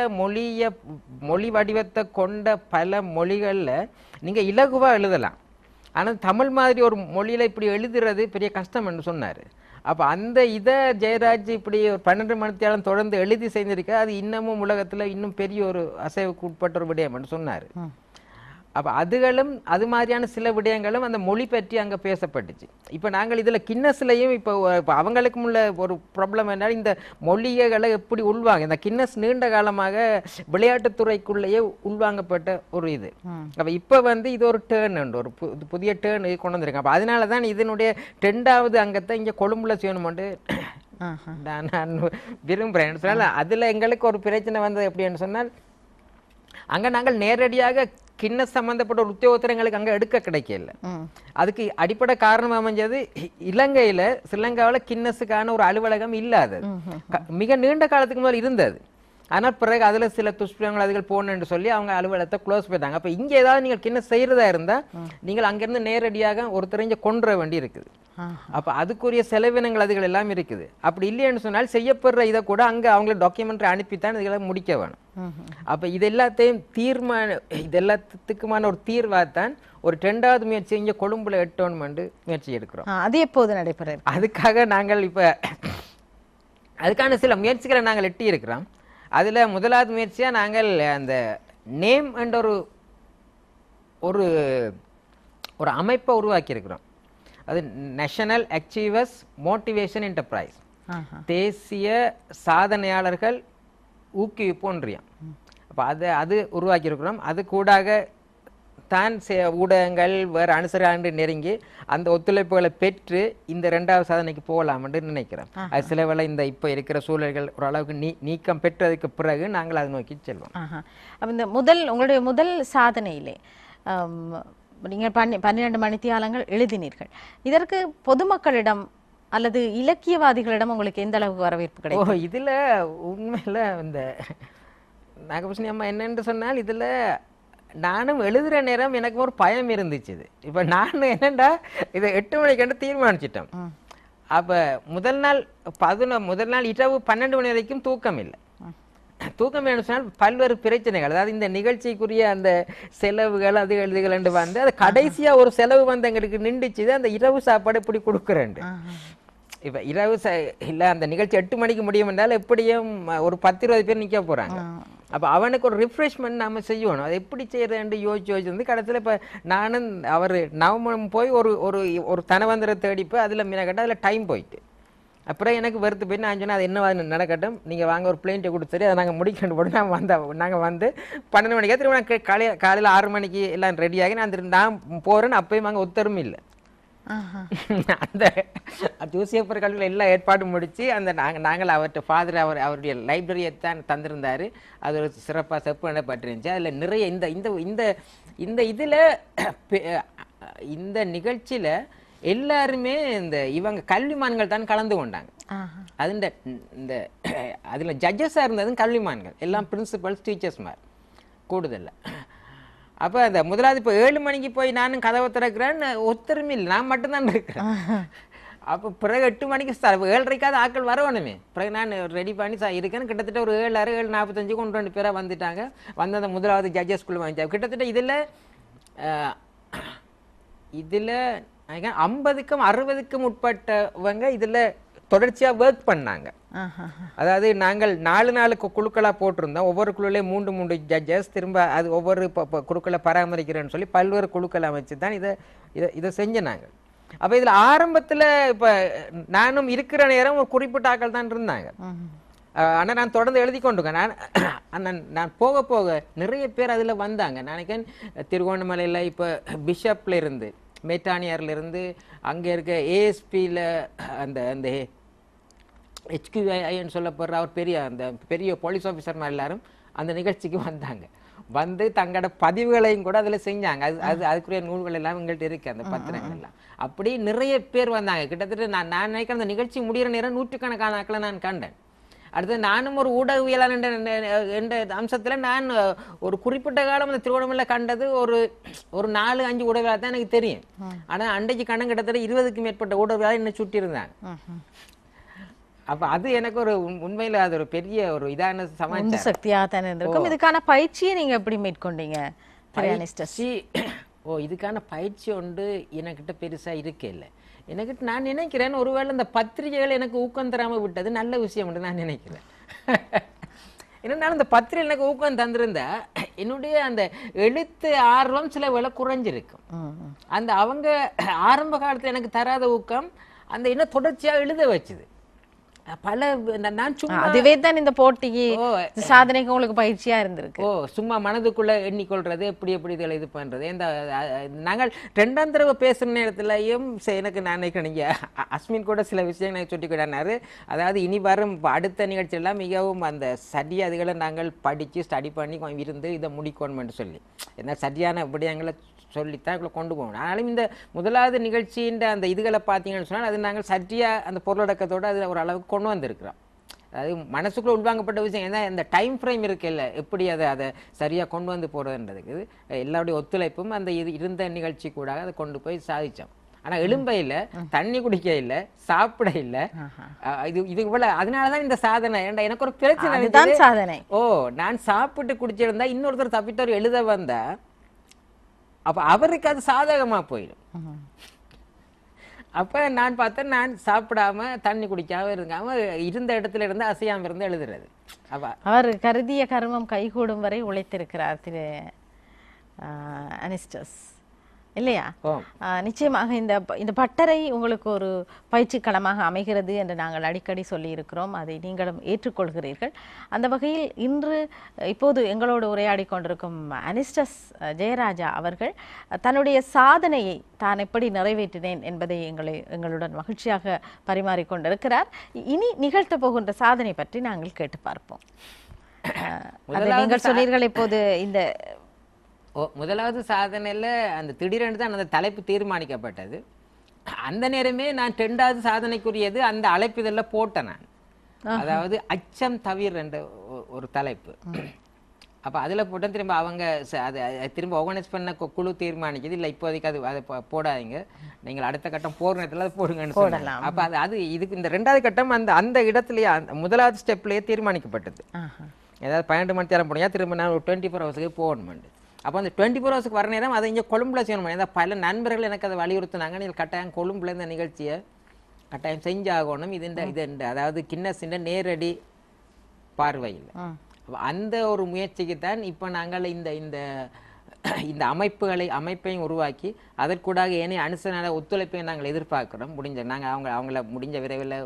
C: மொழி வடிவத்தை கொண்ட பல மொழிகளில் நீங்கள் இலகுவாக எழுதலாம், ஆனால் தமிழ் மாதிரி ஒரு மொழியில் இப்படி எழுதுறது பெரிய கஷ்டம் என்று சொன்னார். அப்போ அந்த ஜெயராஜ் இப்படி ஒரு 12 மணித்தியாலம் தொடர்ந்து எழுதி செய்திருக்க, அது இன்னமும் உலகத்தில் இன்னும் பெரிய ஒரு அசைவுக்கு உட்பட்ட ஒரு விடயம் என்று சொன்னார். அப்போ அது மாதிரியான சில விடயங்களும் அந்த மொழி பற்றி அங்கே பேசப்பட்டுச்சு. இப்போ நாங்கள் இதில் கின்னஸ்லையும் இப்போ அவங்களுக்கும் உள்ள ஒரு ப்ராப்ளம் என்னால் இந்த மொழிகளை எப்படி உள்வாங்க. இந்த கின்னஸ் நீண்ட காலமாக விளையாட்டுத்துறைக்குள்ளேயே உள்வாங்கப்பட்ட ஒரு இது. அப்போ இப்போ இது ஒரு டேர்ன் உண்டு, ஒரு புதிய டேர்ன் கொண்டு வந்திருக்கேன். அப்போ அதனால தான் இதனுடைய 2வது அங்கத்தை இங்கே கொழும்புல செய்யணுமெண்டு நான் விரும்புகிறேன் சொன்னால். அதில் எங்களுக்கு ஒரு பிரச்சனை வந்தது எப்படின்னு சொன்னால், அங்கே நாங்கள் நேரடியாக கின்னஸ் சம்பந்தப்பட்ட ஒரு உத்தியோகத்தரங்களுக்கு அங்கே எடுக்க கிடைக்கல. அதுக்கு அடிப்படை காரணம் அமைஞ்சது, இலங்கையில் ஸ்ரீலங்காவில் கின்னஸுக்கான ஒரு அலுவலகம் இல்லாதது. மிக நீண்ட காலத்துக்கு முதல் இருந்தது. ஆனால் பிறகு அதில் சில துஷ்பிரங்கள் அதுகள் போகணுன்னு சொல்லி அவங்க அலுவலகத்தை க்ளோஸ் பண்ணிட்டாங்க. அப்போ இங்கே ஏதாவது நீங்கள் கின்னஸ் செய்கிறதா இருந்தால் நீங்கள் அங்கேருந்து நேரடியாக ஒருத்தர் இங்கே கொண்டு வேண்டி இருக்குது. அப்போ அதுக்குரிய செலவினங்கள் அதுகள் எல்லாம் இருக்குது. அப்படி இல்லைன்னு சொன்னால் செய்யப்படுற இதை கூட அங்கே அவங்கள டாக்குமெண்ட்ரி அனுப்பித்தான் இதுகளை முடிக்க வேணும். அப்போ இது எல்லாத்தையும் இதெல்லாத்துக்குமான ஒரு தீர்வாகத்தான் ஒரு 2வது முயற்சி இங்கே கொழும்புல எட்டோன்னு முயற்சி எடுக்கிறோம்.
A: அது எப்போது நடைபெற இருக்கு?
C: அதுக்காக நாங்கள் இப்போ அதுக்கான சில முயற்சிகளை நாங்கள் எட்டி இருக்கிறோம். அதில் 1வது முயற்சியாக நாங்கள் அந்த நேம் என்ற ஒரு ஒரு அமைப்பை உருவாக்கி இருக்கிறோம். அது நேஷனல் அச்சீவர்ஸ் மோட்டிவேஷன் என்டர்பிரைஸ், தேசிய சாதனையாளர்கள் ஊக்குவிப்பு ஒன்றியம். அப்போ அது உருவாக்கி இருக்கிறோம். அது கூடாக தான் ஊடகங்கள் வேறு அனுசராண்டு நெருங்கி அந்த ஒத்துழைப்புகளை பெற்று இந்த 2வது சாதனைக்கு போகலாம் என்று நினைக்கிறேன். அது சில வேளை இந்த இப்போ இருக்கிற சூழல்கள் ஓரளவுக்கு நீக்கம் பெற்றதுக்கு பிறகு நாங்கள் அதை நோக்கி செல்வோம்.
A: அப்போ இந்த உங்களுடைய முதல் சாதனையிலே நீங்கள் 12 மணித்தியாலங்கள் எழுதினீர்கள். இதற்கு பொதுமக்களிடம் அல்லது இலக்கியவாதிகளிடம் உங்களுக்கு எந்த அளவுக்கு வரவேற்பு கிடைக்கும்?
C: இதில் உண்மையில் இந்த நாகபூஷணி அம்மா என்னென்று சொன்னால், இதில் நானும் எழுதுகிற நேரம் எனக்கு ஒரு பயம் இருந்துச்சு. இது இப்போ நான் என்னென்னா இதை 8 மணிக்கு தீர்மானிச்சிட்டோம். அப்போ முதல் நாள் இரவு 12 மணி வரைக்கும் தூக்கம் இல்லை. தூக்கம் என்ன சொன்னால் பல்வேறு பிரச்சனைகள், அதாவது இந்த நிகழ்ச்சிக்குரிய அந்த செலவுகள் அது எழுதுகள் வந்து அது கடைசியாக ஒரு செலவு வந்து எங்களுக்கு நின்றுச்சு. அந்த இரவு சாப்பாடு இப்படி கொடுக்குறேன். இப்போ இரவு இல்லை அந்த நிகழ்ச்சி 8 மணிக்கு முடியும் என்றால் எப்படியும் ஒரு 10-20 பேர் நிற்க போகிறாங்க. அப்போ அவனுக்கு ஒரு ரிஃப்ரெஷ்மெண்ட் நம்ம செய்யணும். அதை எப்படி செய்யறேன்னு யோசிச்சு வந்து கடைசியில் இப்போ நானும் அவர் நவமம் போய் ஒரு தனவந்திர தேடிப்போ அதில் மீனக்கட்ட அதில் டைம் போயிட்டு அப்புறம் எனக்கு வெறுத்து போய் நான் சொன்னேன், அது என்ன நடக்கட்டும், நீங்கள் வாங்க ஒரு பிளேன்ட்டை கொடுத்துரு, அதை நாங்கள் முடிக்கணும் போட்டு நாங்கள் வந்து 12 மணிக்கே திரும்ப நான் காலையில் 6 மணிக்கு எல்லாம் ரெடியாகி நான் போகிறேன்னு அப்பயும் அங்கே ஒத்தரும் இல்லை. அந்த ஜோசியப்பர் கல்வியில் எல்லா ஏற்பாடும் முடித்து அந்த நாங்கள் அவர்கிட்ட ஃபாதர் அவருடைய லைப்ரரியை தான் தந்திருந்தார். அது ஒரு சிறப்பாக செப்பு பண்ணப்பட்டிருந்துச்சு. அதில் நிறைய இந்த இதில் இந்த நிகழ்ச்சியில் எல்லாருமே இவங்க கல்விமான்கள் தான் கலந்து கொண்டாங்க. அது இந்த அதில் ஜட்ஜஸாக இருந்ததும் கல்விமான்கள் எல்லாம் பிரின்சிபல்ஸ் டீச்சர்ஸ் மாதிரி கூடுதல்ல. அப்போ அந்த முதலாவது இப்போ 7 மணிக்கு போய் நானும் கதவை திறக்கிறேன்னு ஒத்தருமே இல்லை, நான் மட்டும்தான் இருக்கிறேன். அப்போ பிறகு 8 மணிக்கு 7:30க்காவது ஆட்கள் வரணுமே. பிறகு நான் ரெடி பண்ணி இருக்கேன்னு கிட்டத்தட்ட ஒரு 7:45 2 பேராக வந்துட்டாங்க. வந்து அந்த முதலாவது ஜட்ஜஸ் ஸ்கூலில் வாங்கிட்டாங்க. கிட்டத்தட்ட இதில் 50க்கும் 60க்கும் உட்பட்டவங்க இதில் தொடர்ச்சியாக ஒர்க் பண்ணாங்க. அதாவது நாங்கள் 4 குழுக்களாக போட்டிருந்தோம். ஒவ்வொரு குழுவிலையும் 3 ஜட்ஜஸ் திரும்ப அது ஒவ்வொரு குழுக்களை பராமரிக்கிறேன்னு சொல்லி பல்வேறு குழுக்களை அமைச்சு தான் இதை செஞ்ச நாங்கள். அப்போ இதில் ஆரம்பத்தில் இப்போ நானும் இருக்கிற நேரம் ஒரு குறிப்பிட்ட ஆட்கள் தான் இருந்தாங்க. ஆனால் நான் தொடர்ந்து எழுதி கொண்டிருக்கேன். நான் போக போக நிறைய பேர் அதில் வந்தாங்க. நினைக்கிறேன் திருகோணமலையில் இப்போ பிஷப்பில் இருந்து மெட்டானியர்லேருந்து அங்கே இருக்க ஏஎஸ்பியில் அந்த HQIன்னு சொல்லப்படுற அவர் பெரிய போலீஸ் ஆஃபீஸர் மாதிரி எல்லாரும் அந்த நிகழ்ச்சிக்கு வந்தாங்க. வந்து தங்களோட பதிவுகளையும் கூட அதில் செஞ்சாங்க. அதுக்குரிய நூல்கள் எல்லாம் எங்கள்கிட்ட இருக்குது, அந்த பத்திரங்கள் எல்லாம். அப்படி நிறைய பேர் வந்தாங்க. கிட்டத்தட்ட நான் நினைக்கிறேன் அந்த நிகழ்ச்சி முடிகிற நேரம் 100கணக்கான ஆட்களை நான் கண்டேன். அடுத்து நானும் ஒரு ஊடகவியலாளர் என்ற அம்சத்தில் நான் ஒரு குறிப்பிட்ட காலம் அந்த திருவண்ணாமலை கண்டது ஒரு 4-5 ஊடகவியலாளர் தான் எனக்கு தெரியும். ஆனால் அன்றைக்கு கண்டம் கிட்டத்தட்ட 20க்கும் மேற்பட்ட ஊடகவியலாளர் என்னை சுற்றி இருந்தாங்க. அப்போ அது எனக்கு ஒரு உண்மையில் அது ஒரு பெரிய ஒரு இதான சமாச்சாரம்
A: சக்தியாக தானே இருக்கும். இதுக்கான பயிற்சியை நீங்கள் எப்படி மேற்கொண்டீங்க?
C: இதுக்கான பயிற்சி ஒன்று எனக்கிட்ட பெருசாக இருக்கே இல்லை. எனக்கிட்ட நான் நினைக்கிறேன் ஒருவேளை இந்த பத்திரிகைகள் எனக்கு ஊக்கம் தராமல் விட்டது நல்ல விஷயம் என்று நான் நினைக்கிறேன். என்னன்னாலும் இந்த பத்திரிகை எனக்கு ஊக்கம் தந்திருந்தா என்னுடைய அந்த எழுத்து ஆர்வம் சில வேளை குறைஞ்சிருக்கும். அந்த அவங்க ஆரம்ப காலத்தில் எனக்கு தராத ஊக்கம் அந்த இன்னும் தொடர்ச்சியாக எழுத வச்சுது. பல நான் சும்மா
A: அதுவே தான் இந்த போட்டிக்கு சாதனைக்கு உங்களுக்கு பயிற்சியா இருந்திருக்கு.
C: சும்மா மனதுக்குள்ள எண்ணிக்கொள்றது எப்படி இதில் இது பண்றது. இந்த நாங்கள் 2ஆம் தடவை பேசுற நேரத்திலையும் எனக்கு நான் நினைக்கிறேன் அஸ்மின் கூட சில விஷயங்கள் எனக்கு சுட்டி கொண்டாரு. அதாவது இனி வரும் அடுத்த நிகழ்ச்சியெல்லாம் மிகவும் அந்த சரியாதுகளை நாங்கள் படித்து ஸ்டடி பண்ணி இருந்து இதை முடிக்கணும்னு சொல்லி என்ன சரியான விடயங்களை சொல்லித்தான் இவ்வளோ கொண்டு போகணும். ஆனாலும் இந்த முதலாவது நிகழ்ச்சின்ற அந்த இதுகளை பார்த்தீங்கன்னு சொன்னால் அது நாங்கள் சரியாக அந்த பொருளடக்கத்தோடு அதில் ஒரு அளவுக்கு கொண்டு வந்திருக்கிறோம். அதாவது மனசுக்குள்ளே உள்வாங்கப்பட்ட விஷயம் ஏன்னா இந்த டைம் ஃப்ரேம் இருக்குல்ல, எப்படி அதை சரியாக கொண்டு வந்து போகிறதுன்றதுக்கு எல்லாருடைய ஒத்துழைப்பும் அந்த இருந்த நிகழ்ச்சி கூட அதை கொண்டு போய் சாதித்தோம். ஆனால் எலும்ப இல்லை, தண்ணி குடிக்க இல்லை, சாப்பிட இல்லை. இது இவ்வளோ அதனால தான் இந்த சாதனை. ஏன்டா எனக்கு ஒரு பிரச்சனை
A: சாதனை.
C: நான் சாப்பிட்டு குடிச்சிருந்தா இன்னொருத்தர் தப்பித்தவர் எழுத வந்தா அப்ப அவருக்கு அது சாதகமா போயிடும். அப்ப நான் பார்த்தேன், நான் சாப்பிடாம தண்ணி குடிக்காம இருக்காம இருந்த இடத்துல இருந்து அசையாம இருந்து எழுதுறது. அப்ப
A: அவர் கருதிய கர்மம் கைகூடும் வரை உழைத்திருக்கிறார் திரு அனிஸ்டஸ் இல்லையா? நிச்சயமாக இந்த பட்டறை உங்களுக்கு ஒரு பயிற்சி களமாக அமைகிறது என்று நாங்கள் அடிக்கடி சொல்லி இருக்கிறோம். அதை நீங்களும் ஏற்றுக்கொள்கிறீர்கள். அந்த வகையில் இப்போது எங்களோடு உரையாடி கொண்டிருக்கும் அனிஸ்டஸ் ஜெயராஜா அவர்கள் தன்னுடைய சாதனையை தான் எப்படி நிறைவேற்றினேன் என்பதை எங்களுடன் மகிழ்ச்சியாக பரிமாறிக்கொண்டிருக்கிறார். இனி நிகழ்த்த போகின்ற சாதனை பற்றி நாங்கள் கேட்டு பார்ப்போம். நீங்கள் சொன்னீர்கள் இப்போது இந்த
C: முதலாவது சாதனையில அந்த திடீரென்று தான் அந்த தலைப்பு தீர்மானிக்கப்பட்டது. அந்த நேரமே நான் 2வது சாதனைக்குரியது அந்த அழைப்பிதழ்ல போட்டேன் நான். அதாவது அச்சம் தவிர என்ற ஒரு தலைப்பு. அப்ப அதுல போட்டேன். திரும்ப அவங்க திரும்ப ஆர்கனைஸ் பண்ண குழு தீர்மானிக்குது, இல்லை இப்போதைக்கு அதை போடாதீங்க, நீங்கள் அடுத்த கட்டம் போற நேரத்தில் அதை போடுங்கன்னு சொல்லலாம். அப்ப அது இதுக்கு இந்த 2வது கட்டம் அந்த இடத்துலயே முதலாவது ஸ்டெப்லயே தீர்மானிக்கப்பட்டது. ஏதாவது 12 மணி நேரம் போனியா திரும்ப நான் ஒரு 24 ஹவர்ஸுக்கு போகணும். அப்போ அந்த 24 ஹவர்ஸுக்கு வர நேரம் அதை இங்கே கொழும்புல செய்யணும். ஏதாவது பல நண்பர்கள் எனக்கு அதை வலியுறுத்தினாங்க, நீங்கள் கட்டாயம் கொழும்புல இந்த நிகழ்ச்சியை கட்டாயம் செஞ்சாகணும். இது அதாவது கின்னஸின் நேரடி பார்வையில் அந்த ஒரு முயற்சிக்கு தான் இப்போ நாங்கள் இந்த அமைப்பையும் உருவாக்கி அதற்கூடாக ஏனைய அனுசரண ஒத்துழைப்பையும் நாங்கள் எதிர்பார்க்கிறோம். நாங்கள் அவங்கள முடிஞ்ச விரைவில்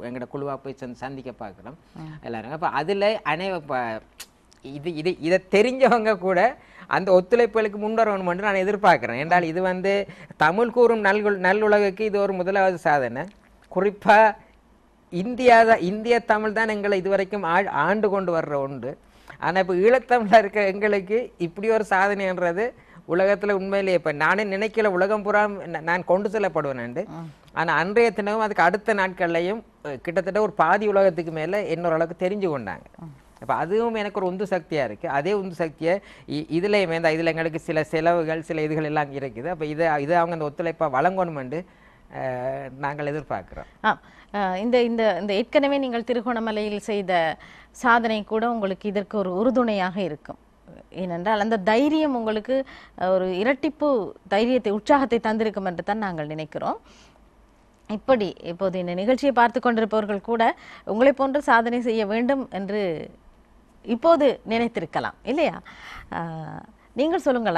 C: எங்களோட குழுவாக போய் சந்திக்க பார்க்குறோம் எல்லாரும். அப்போ அதில் இதை தெரிஞ்சவங்க கூட அந்த ஒத்துழைப்புகளுக்கு முன்வரணும் என்று நான் எதிர்பார்க்கிறேன். என்றால் இது தமிழ் கூறும் நல்லுலகுக்கு இது ஒரு முதலாவது சாதனை. குறிப்பாக இந்திய தமிழ் தான் எங்களை இதுவரைக்கும் ஆண்டு கொண்டு வர்ற ஒன்று. ஆனால் இப்போ ஈழத்தமிழில் இருக்க எங்களுக்கு இப்படி ஒரு சாதனைன்றது உலகத்தில் உண்மையிலேயே இப்போ நானே நினைக்கல உலகம் புறா நான் கொண்டு செல்லப்படுவேன். ஆனால் அன்றைய தினமும் அதுக்கு அடுத்த நாட்கள்லையும் கிட்டத்தட்ட ஒரு பாதி உலகத்துக்கு மேலே இன்னொரு அளவுக்கு தெரிஞ்சு கொண்டாங்க. அப்போ அதுவும் எனக்கு ஒரு உந்து சக்தியாக இருக்குது. அதே உந்து சக்தியை இதுலேயுமே இதில் எங்களுக்கு சில செலவுகள் சில இதுகள் எல்லாம் இருக்குது. அப்போ இதை அவங்க அந்த ஒத்துழைப்பாக வழங்கணுமென்று நாங்கள் எதிர்பார்க்குறோம்.
A: இந்த இந்த இந்த ஏற்கனவே நீங்கள் திருகோணமலையில் செய்த சாதனை கூட உங்களுக்கு இதற்கு ஒரு உறுதுணையாக இருக்கும். ஏனென்றால் அந்த தைரியம் உங்களுக்கு ஒரு இரட்டிப்பு தைரியத்தை உற்சாகத்தை தந்திருக்கும் என்று தான் நாங்கள் நினைக்கிறோம். இப்போது இந்த நிகழ்ச்சியை பார்த்து கொண்டிருப்பவர்கள் கூட உங்களை போன்று சாதனை செய்ய வேண்டும் என்று இப்போது நினைத்திருக்கலாம் இல்லையா? நீங்கள் சொல்லுங்கள்,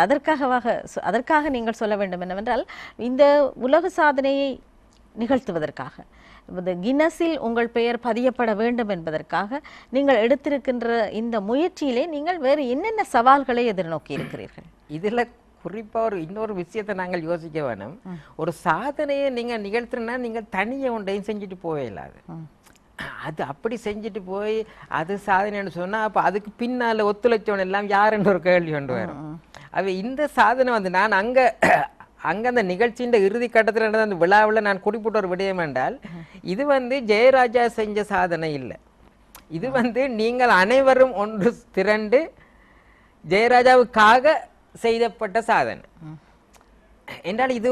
A: அதற்காக நீங்கள் சொல்ல வேண்டும் என்னவென்றால், இந்த உலக சாதனையை நிகழ்த்துவதற்காக கின்னஸில் உங்கள் பெயர் பதியப்பட வேண்டும் என்பதற்காக நீங்கள் எடுத்திருக்கின்ற இந்த முயற்சியிலே நீங்கள் வேறு என்னென்ன சவால்களை எதிர்நோக்கி இருக்கிறீர்கள்?
C: இதில் குறிப்பாக இன்னொரு விஷயத்தை நாங்கள் யோசிக்க வேணும். ஒரு சாதனையை நீங்கள் நிகழ்த்துனா நீங்கள் தனியை ஒன்றையும் செஞ்சுட்டு போவே இல்லாது. அது அப்படி செஞ்சுட்டு போய் அது சாதனைன்னு சொன்னால் அப்போ அதுக்கு பின்னால் ஒத்துழைச்சவன் எல்லாம் யாருன்ற ஒரு கேள்வி கொண்டு வரும். அது இந்த சாதனை நான் அங்கே அந்த நிகழ்ச்சியின் இறுதி கட்டத்தில் நடந்த அந்த விழாவில் நான் குறிப்பிட்ட ஒரு விடயம் என்றால், இது ஜெயராஜா செஞ்ச சாதனை இல்லை. இது நீங்கள் அனைவரும் ஒன்று திரண்டு ஜெயராஜாவுக்காக செய்யப்பட்ட சாதனை என்றால், இது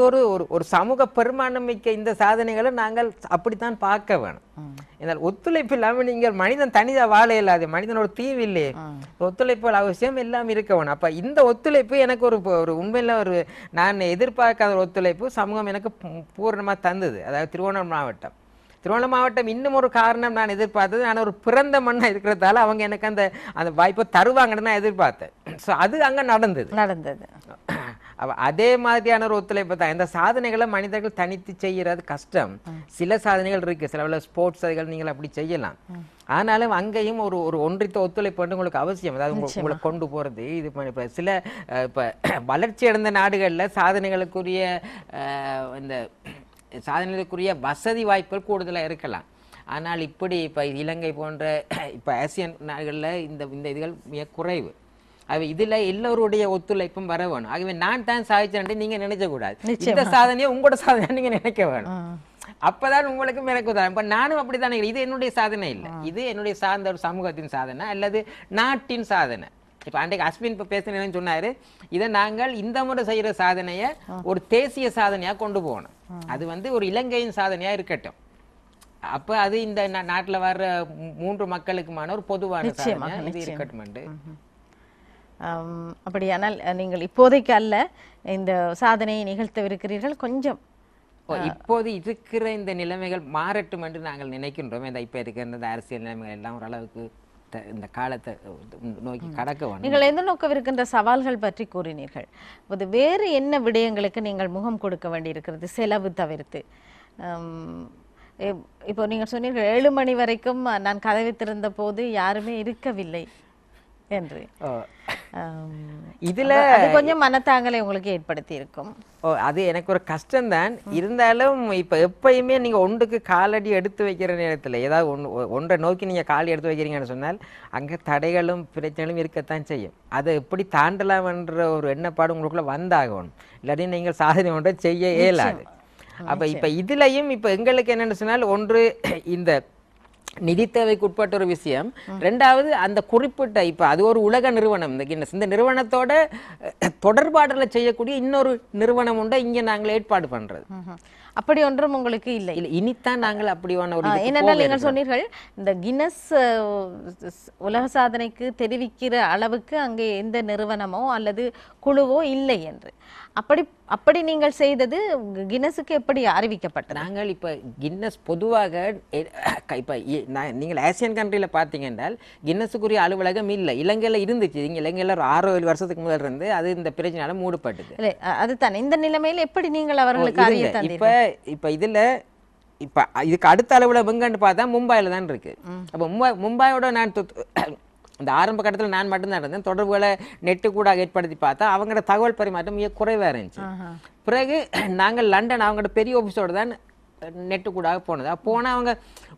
C: ஒரு சமூக பெரும்பான்மைக்க இந்த சாதனைகளை நாங்கள் அப்படித்தான் பார்க்க வேணும். என்றால் ஒத்துழைப்பு இல்லாமல் நீங்கள் மனிதன் தனிதாக வாழ இல்லாது, மனிதனோட தீவு இல்லையே, ஒத்துழைப்பு அவசியம் எல்லாம் இருக்க வேணும். அப்போ இந்த ஒத்துழைப்பு எனக்கு ஒரு உண்மையில் நான் எதிர்பார்க்காத ஒரு ஒத்துழைப்பு சமூகம் எனக்கு பூர்ணமாக தந்தது. அதாவது திருவண்ணாமலை மாவட்டம் இன்னும் ஒரு காரணம் நான் எதிர்பார்த்தது, நான் ஒரு பிறந்த மண்ணாக இருக்கிறதால அவங்க எனக்கு அந்த வாய்ப்பை தருவாங்கன்னு நான் எதிர்பார்த்தேன். ஸோ அது அங்கே நடந்தது. அதே மாதிரியான ஒரு ஒத்துழைப்பு தான். இந்த சாதனைகளை மனிதர்கள் தனித்து செய்யறது கஷ்டம். சில சாதனைகள் இருக்கு, சில ஸ்போர்ட்ஸ் அதுகள் நீங்கள் அப்படி செய்யலாம். ஆனாலும் அங்கேயும் ஒரு ஒன்றித்த ஒத்துழைப்பு உங்களுக்கு அவசியம். அதாவது உங்களை கொண்டு போறது இது சில இப்போ வளர்ச்சி அடைந்த நாடுகளில் சாதனைகளுக்குரிய வசதி வாய்ப்புகள் கூடுதலாக இருக்கலாம். ஆனால் இப்படி இப்போ இலங்கை போன்ற இப்போ ஆசியன் நாடுகளில் இந்த இதுகள் மிக குறைவு. இதுல எல்லோருடைய ஒத்துழைப்பும் வர வேணும். ஆகவே நான் தான் சாதிச்சேன் நீங்க நினைக்க கூடாது. இந்த சாதனையை உங்களோட சாதனை நீங்க நினைக்க வேணும். அப்பதான் உங்களுக்கு எனக்கு உதாரணம். இப்ப நானும் அப்படித்தான். இது என்னுடைய சாதனை இல்லை, இது என்னுடைய சார்ந்த ஒரு சமூகத்தின் சாதனை அல்லது நாட்டின் சாதனை. இப்ப அன்றைக்கு அஸ்வின் இப்ப பேசினேன்னு சொன்னாரு, இதை நாங்கள் இந்த முறை செய்யற சாதனையை ஒரு தேசிய சாதனையா கொண்டு போகணும். அது ஒரு இலங்கையின் சாதனையா இருக்கட்டும். அப்ப அது இந்த நாட்டுல வர்ற 3 மக்களுக்குமான ஒரு பொதுவான சாதனையா இது இருக்கட்டும்.
A: அப்படியானால் நீங்கள் இப்போதைக்கு அல்ல இந்த சாதனையை நிகழ்த்தவிருக்கிறீர்கள், கொஞ்சம்
C: இப்போது இருக்கிற இந்த நிலைமைகள் மாறட்டும் என்று நாங்கள் நினைக்கின்றோம். இந்த இப்போ இருக்கிற இந்த அரசியல் நிலைமைகள் எல்லாம் ஓரளவுக்கு இந்த காலத்தை நோக்கி கடக்க வேண்டும்.
A: நீங்கள் எதிர்நோக்கவிருக்கின்ற சவால்கள் பற்றி கூறினீர்கள். அது வேறு என்ன விடயங்களுக்கு நீங்கள் முகம் கொடுக்க வேண்டியிருக்கிறது செலவு தவிர்த்து? இப்போ நீங்கள் சொன்னீர்கள் 7 மணி வரைக்கும் நான் கதவை திறந்த போது யாருமே இருக்கவில்லை என்று.
C: இதுல
A: கொஞ்சம் மனத்தாங்கலை உங்களுக்கு ஏற்படுத்தி இருக்கும்.
C: அது எனக்கு ஒரு கஷ்டம்தான். இருந்தாலும் இப்ப எப்பயுமே நீங்க ஒன்றுக்கு காலடி எடுத்து வைக்கிற நேரத்துல ஏதாவது ஒன்றை நோக்கி நீங்க கால் எடுத்து வைக்கிறீங்கன்னு சொன்னால் அங்க தடைகளும் பிரச்சனைகளும் இருக்கத்தான் செய்யும். அதை எப்படி தாண்டலாம் என்ற ஒரு எண்ணப்பாடு உங்களுக்குள்ள வந்தாகணும். இல்லாட்டி நீங்கள் சாதனை ஒன்றை செய்ய இயலாது. அப்ப இப்ப இதுலயும் இப்ப எங்களுக்கு என்னன்னு சொன்னால், ஒன்று இந்த நிதி தேவைக்கு உட்பட்ட ஒரு விஷயம், ரெண்டாவது அந்த குறிப்பிட்ட இப்ப அது ஒரு உலக நிறுவனம், இந்த நிறுவனத்தோட தொடர்பாடல செய்யக்கூடிய இன்னொரு நிறுவனம் உண்டு இங்க நாங்கள் ஏற்பாடு பண்றது.
A: அப்படி ஒன்றும் உங்களுக்கு இல்லை?
C: இல்லை, இனித்தான் நாங்கள் அப்படியான ஒரு
A: ஏனென்றால் நீங்கள் சொன்னீர்கள் இந்த கின்னஸ் உலக சாதனைக்கு தெரிவிக்கிற அளவுக்கு அங்கே எந்த நிறுவனமோ அல்லது குழுவோ இல்லை என்று. அப்படி நீங்கள் செய்தது கின்னஸுக்கு எப்படி அறிவிக்கப்பட்டது?
C: நாங்கள் இப்போ கின்னஸ் பொதுவாக இப்போ நீங்கள் ஆசியன் கண்ட்ரியில் பார்த்தீங்க என்றால் கின்னஸுக்குரிய அலுவலகம் இல்லை. இலங்கையில் இருந்துச்சு. இங்கே இலங்கையில் ஒரு 6-7 வருஷத்துக்கு முதல் இருந்து அது இந்த பிரச்சனையால மூடப்பட்டது.
A: இல்லை, அதுதான் இந்த நிலைமையில் எப்படி நீங்கள் அவர்களுக்கு அறிய தந்தீர்கள்?
C: இப்போ இதில் இப்போ இதுக்கு அடுத்த அலுவலகம் எங்கன்னு பார்த்தா மும்பையில் தான் இருக்கு. அப்போ மும்பையோட நான் இந்த ஆரம்ப கட்டத்தில் நான் மட்டும்தான் இருந்தேன். தொடர்புகளை நெட்டு கூட ஏற்படுத்தி பார்த்தா அவங்களோட தகவல் பரிமாற்றம் மிக குறைவாக இருந்துச்சு. பிறகு நாங்கள் லண்டன் அவங்களோட பெரிய ஆஃபீஸோடு தான் நெட்டு கூட போனது. போனால் அவங்க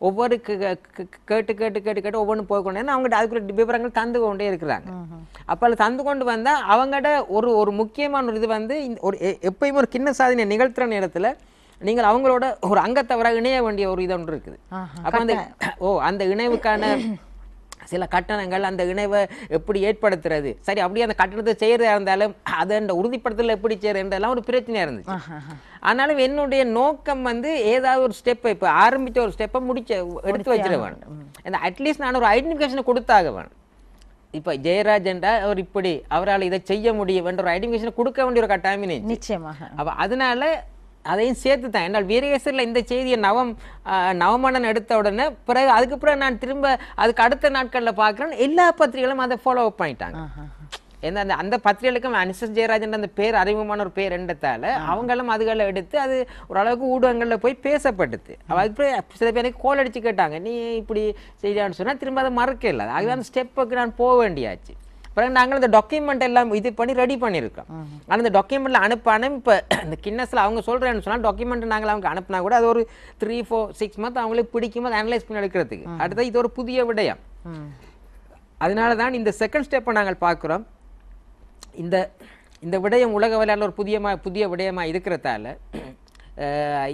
C: ஒவ்வொரு கேட்டு ஒவ்வொன்றும் போய்கொண்டே அவங்கள்ட்ட அதுக்குள்ள விவரங்கள் தந்து கொண்டே இருக்கிறாங்க. அப்போ அதில் தந்து கொண்டு வந்தால் அவங்களோட ஒரு முக்கியமான ஒரு இது வந்து ஒரு எப்பயுமே ஒரு கின்ன சாதனை நிகழ்த்துற நேரத்தில் நீங்கள் அவங்களோட ஒரு அங்கத்தவராக இணைய வேண்டிய ஒரு இது ஒன்று இருக்குது. அப்போ அந்த இணைவுக்கான சில கட்டணங்கள், அந்த இணைவை எப்படி ஏற்படுத்துறது, சரி அப்படியே அந்த கட்டணத்தை செய்யறதா இருந்தாலும் அதை அந்த உறுதிப்படுத்தல எப்படி செய்யறதுன்றதெல்லாம் ஒரு பிரச்சனையா இருந்துச்சு. ஆனாலும் என்னுடைய நோக்கம் வந்து ஏதாவது ஒரு ஸ்டெப்பை இப்போ ஆரம்பித்த ஒரு ஸ்டெப்பை எடுத்து வச்சிட வேணும். அட்லீஸ்ட் நான் ஒரு ஐடென்டிஃபிகேஷனை கொடுத்தாக வேணும். இப்போ ஜெயராஜன்டா அவர் இப்படி அவரால் இதை செய்ய முடியும் என்ற ஒரு ஐடென்டிஃபிகேஷனை கொடுக்க வேண்டிய ஒரு கட்டாயமே
A: நிச்சயமாக.
C: அப்போ அதனால அதையும் சேர்த்து தான். என்றால் வீரகேசரில் இந்த செய்தியை நவமன்னன் எடுத்த உடனே பிறகு அதுக்கு பிறகு நான் திரும்ப அதுக்கு அடுத்த நாட்களில் பார்க்குறேன் எல்லா பத்திரிகைகளும் அதை ஃபாலோ அப் பண்ணிட்டாங்க. ஏன்னா அந்த பத்திரிகைகளுக்கும் அனிசஸ் ஜெயராஜன் அந்த பேர் அறிமுகமான ஒரு பேர் என்றதால அவங்களும் அதுகளை எடுத்து அது ஓரளவுக்கு ஊடகங்களில் போய் பேசப்பட்டுது. அதுக்கு சில பேருக்கு கோல் அடிச்சு கேட்டாங்க, நீ இப்படி செய்யான்னு சொன்னால் திரும்ப அதை மறக்க இல்லை. அதுதான் அந்த ஸ்டெப்புக்கு நான் போக வேண்டியாச்சு. பிறகு நாங்கள் இந்த டாக்குமெண்ட் எல்லாம் இது பண்ணி ரெடி பண்ணியிருக்கோம். ஆனால் இந்த டாக்குமெண்ட்ல அனுப்பானே இப்போ இந்த கின்னஸில் அவங்க சொல்கிறேன்னு சொன்னால் டாக்குமெண்ட் நாங்கள் அவங்க அனுப்பினா கூட அது ஒரு 3-4-6 மந்த் அவங்களுக்கு பிடிக்கும் போது அனலைஸ் பண்ணி எடுக்கிறதுக்கு. அடுத்தது இது ஒரு புதிய விடயம். அதனால தான் இந்த செகண்ட் ஸ்டெப்பை நாங்கள் பார்க்குறோம். இந்த விடயம் உலக விளையாடல ஒரு புதிய விடயமாக இருக்கிறதால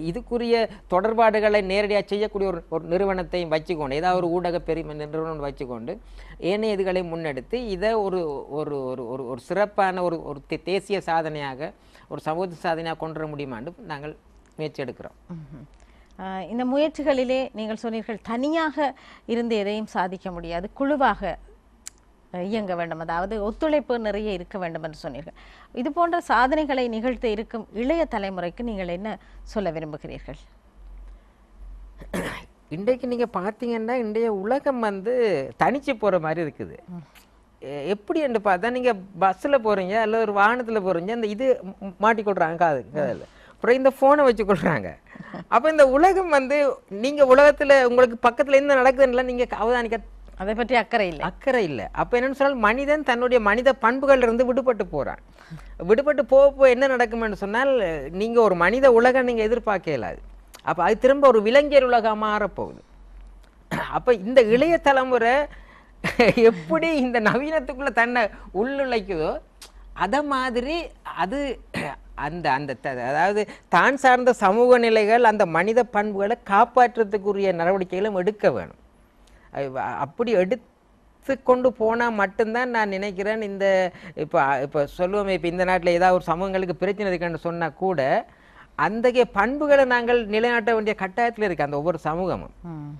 C: இதுக்குரிய தொடர்பாடுகளை நேரடியாக செய்யக்கூடிய ஒரு நிறுவனத்தையும் வச்சுக்கொண்டு, ஏதாவது ஒரு ஊடக பெரிய நிறுவனம் வச்சுக்கொண்டு ஏனைய இதுகளை முன்னெடுத்து இதை ஒரு சிறப்பான ஒரு தேசிய சாதனையாக, ஒரு சமூக சாதனையாக கொண்டு வர முடியுமான்னு நாங்கள் முயற்சி எடுக்கிறோம்.
A: இந்த முயற்சிகளிலே நீங்கள் சொன்னீர்கள் தனியாக இருந்து எதையும் சாதிக்க முடியாது, குழுவாக இயங்க வேண்டும், அதாவது ஒத்துழைப்பு நிறைய இருக்க வேண்டும் என்று சொன்னீர்கள். இது போன்ற சாதனைகளை நிகழ்த்த இருக்கும் இளைய தலைமுறைக்கு நீங்கள் என்ன சொல்ல விரும்புகிறீர்கள்?
C: இன்றைக்கு நீங்கள் பார்த்தீங்கன்னா இன்றைய உலகம் வந்து தனிச்சு போகிற மாதிரி இருக்குது. எப்படி என்று பார்த்தா நீங்கள் பஸ்ஸில் போகிறீங்க அல்லது ஒரு வாகனத்தில் போகிறீங்க, அந்த இது மாட்டிக்கொள்கிறாங்க காதில், அப்புறம் இந்த ஃபோனை வச்சுக்கொள்கிறாங்க. அப்போ இந்த உலகம் வந்து நீங்கள் உலகத்தில் உங்களுக்கு பக்கத்தில் என்ன நடக்குதுன்னா நீங்கள் அவதானிக்க
A: அதை பற்றி அக்கறை
C: இல்லை. அப்போ என்னன்னு சொன்னால் மனிதன் தன்னுடைய மனித பண்புகள் இருந்து விடுபட்டு போகிறான். விடுபட்டு போக என்ன நடக்கும்னு சொன்னால் நீங்கள் ஒரு மனித உலகம் நீங்கள் எதிர்பார்க்க இயலாது. அப்போ அது திரும்ப ஒரு விலங்கியல் உலகம் மாறப்போகுது. அப்போ இந்த இளைய தலைமுறை எப்படி இந்த நவீனத்துக்குள்ள தன்னை உள்ளுழைக்குதோ அதை மாதிரி அது அதாவது தான் சார்ந்த சமூக நிலைகள் அந்த மனித பண்புகளை காப்பாற்றுறதுக்குரிய நடவடிக்கைகளும் எடுக்க வேணும். அப்படி எடுத்து கொண்டு போனால் மட்டும்தான் நான் நினைக்கிறேன் இப்போ சொல்லுவோமே, இப்போ இந்த நாட்டில் ஏதாவது ஒரு சமூகங்களுக்கு பிரச்சனை இருக்குன்னு சொன்னால் கூட அந்த பண்புகளை நாங்கள் நிலைநாட்ட வேண்டிய கட்டாயத்தில் இருக்கு அந்த ஒவ்வொரு சமூகமும்.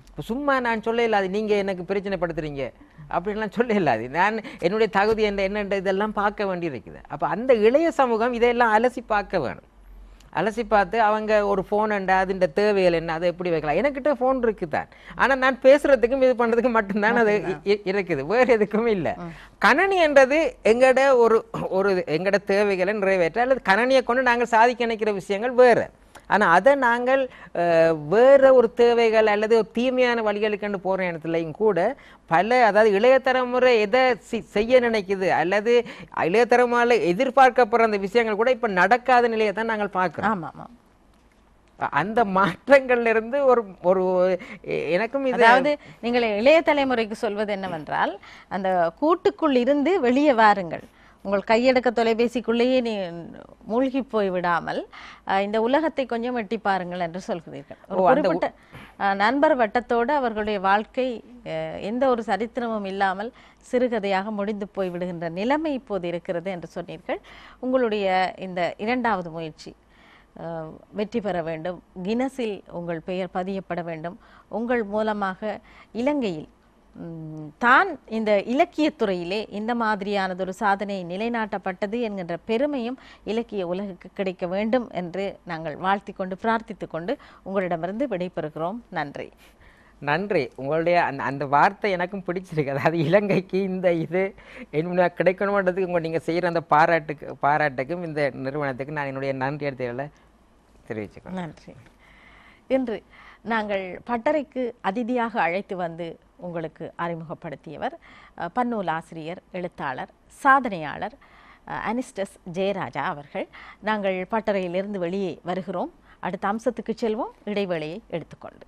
C: இப்போ சும்மா நான் சொல்ல இல்லாது நீங்கள் எனக்கு பிரச்சனைப்படுத்துறீங்க அப்படின்லாம் சொல்ல இல்லாது. நான் என்னுடைய தகுதி என்னென்ற இதெல்லாம் பார்க்க வேண்டி இருக்குது. அப்போ அந்த இளைய சமூகம் இதையெல்லாம் அலசி பார்க்க வேணும். அலசி பார்த்து அவங்க ஒரு ஃபோன் உண்டா, அதுன்ற தேவைகள் என்ன, அதை எப்படி வைக்கலாம். எனக்கிட்ட ஃபோன் இருக்குது தான், ஆனால் நான் பேசுகிறதுக்கும் இது பண்ணுறதுக்கும் மட்டும்தான் அது இருக்குது, வேறு எதுக்குமே இல்லை. கணனி என்றது எங்களோட எங்களோட தேவைகளை நிறைவேற்ற அல்லது கணனியை கொண்டு நாங்கள் சாதிக்க நினைக்கிற விஷயங்கள் வேறு. ஆனால் அதை நாங்கள் வேறு ஒரு தேவைகள் அல்லது ஒரு தீமையான வழிகளுக்கு போகிற இடத்துலையும் கூட அதாவது இளைய தலைமுறை எதை செய்ய நினைக்குது அல்லது இளைய தலைமுறை எதிர்பார்க்கப்படுற அந்த விஷயங்கள் கூட இப்போ நடக்காத நிலையை தான் நாங்கள் பார்க்குறோம்.
A: ஆமாம்.
C: அந்த மாற்றங்கள்ல இருந்து ஒரு எனக்கும்
A: அதாவது நீங்கள் இளைய தலைமுறைக்கு சொல்வது என்னவென்றால், அந்த கூட்டுக்குள் இருந்து வெளியே வாருங்கள், உங்கள் கையடக்க தொலைபேசிக்குள்ளேயே நீ மூழ்கி போய் விடாமல் இந்த உலகத்தை கொஞ்சம் எட்டி பாருங்கள் என்று சொல்கிறீர்கள். ஒரு குறிப்பிட்ட நண்பர் வட்டத்தோடு அவர்களுடைய வாழ்க்கை எந்த ஒரு சரித்திரமும் இல்லாமல் சிறுகதையாக முடிந்து போய் விடுகின்ற நிலைமை இப்போது இருக்கிறது என்று சொன்னீர்கள். உங்களுடைய இந்த இரண்டாவது முயற்சி வெற்றி பெற வேண்டும், கினஸில் உங்கள் பெயர் பதியப்பட வேண்டும், உங்கள் மூலமாக இலங்கையில் தான் இந்த இலக்கியத்துறையிலே இந்த மாதிரியானதொரு சாதனை நிலைநாட்டப்பட்டது என்கின்ற பெருமையும் இலக்கிய உலகுக்கு கிடைக்க வேண்டும் என்று நாங்கள் வாழ்த்தி கொண்டு பிரார்த்தித்து கொண்டு உங்களிடமிருந்து விடைபெறுகிறோம். நன்றி.
C: நன்றி. உங்களுடைய அந்த வார்த்தை எனக்கும் பிடிச்சிருக்கு. அதாவது இலங்கைக்கு இந்த இது என்ன கிடைக்கணுன்றதுக்கு நீங்கள் செய்கிற அந்த பாராட்டுக்கும் இந்த நிறுவனத்துக்கு நான் என்னுடைய நன்றி எடுத்துகளை தெரிவிச்சுக்கிறேன்.
A: நன்றி. இன்று நாங்கள் பட்டறைக்கு அதிதியாக அழைத்து வந்து உங்களுக்கு அறிமுகப்படுத்தியவர் பன்னூல் ஆசிரியர், எழுத்தாளர், சாதனையாளர் அனிஸ்டஸ் ஜெயராஜா அவர்கள். நாங்கள் பட்டறையிலிருந்து வெளியே வருகிறோம். அடுத்த அம்சத்துக்கு செல்வோம், இடைவேளையை எடுத்துக்கொண்டு.